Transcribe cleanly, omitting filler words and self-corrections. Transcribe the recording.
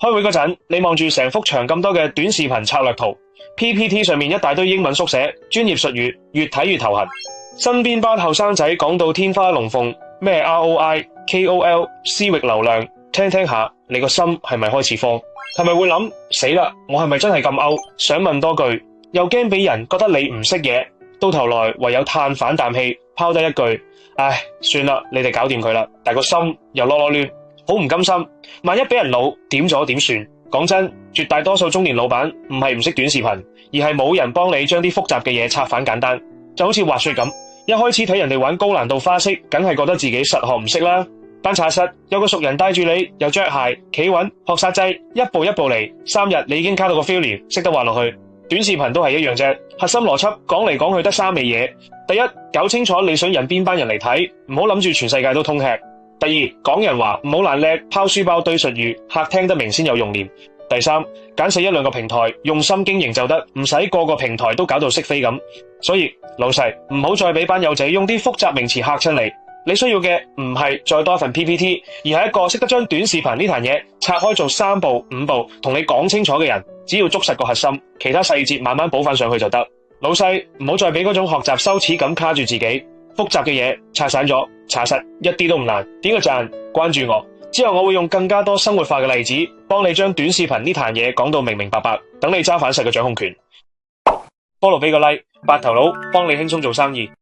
開會嗰陣，你望住成幅牆咁多嘅短視頻策略圖 ，PPT 上面一大堆英文縮寫、專業術語，越睇越頭痕。身邊班後生仔講到天花龍鳳，咩 ROI、KOL、私域流量，聽聽下，你個心係咪開始慌？係咪會諗死啦？我係咪真係咁 out？想問多句，又驚俾人覺得你唔識嘢，到頭來唯有嘆反啖氣，拋低一句，唉，算啦，你哋搞掂佢啦。但個心又囉囉攣，好唔甘心。萬一俾人老點咗點算？講真，絕大多數中年老闆唔係唔識短視頻，而係冇人幫你將啲複雜嘅嘢拆反簡單。就好似滑雪咁，一開始睇人哋玩高難度花式，梗係覺得自己實學唔識啦。班茶室有個熟人帶住你，又着鞋企穩學殺制，一步一步嚟，3日你已經卡到個 feel， 識得滑落去。短視頻都係一樣啫，核心邏輯講嚟講去得3味嘢。第一，搞清楚你想引邊班人嚟睇，唔好諗住全世界都通吃。第二，講人話唔好懶叻，拋書包堆術語，客聽得明先有用念。第三，揀死1-2個平台，用心經營就得，唔使個個平台都搞到識飛咁。所以老細唔好再俾班友仔用啲複雜名詞嚇親你。你需要嘅唔係再多一份 PPT， 而係一個識得將短視頻呢壇嘢拆開做3步5步，同你講清楚嘅人。只要捉實個核心，其他細節慢慢補翻上去就得。老細唔好再俾嗰種學習羞恥感卡住自己，複雜嘅嘢拆散咗，查實一啲都唔難。點個讚，關注我，之後我會用更加多生活化嘅例子，幫你將短視頻呢壇嘢講到明明白白，等你揸反實嘅掌控權。菠蘿俾個 like， 白頭佬幫你輕鬆做生意。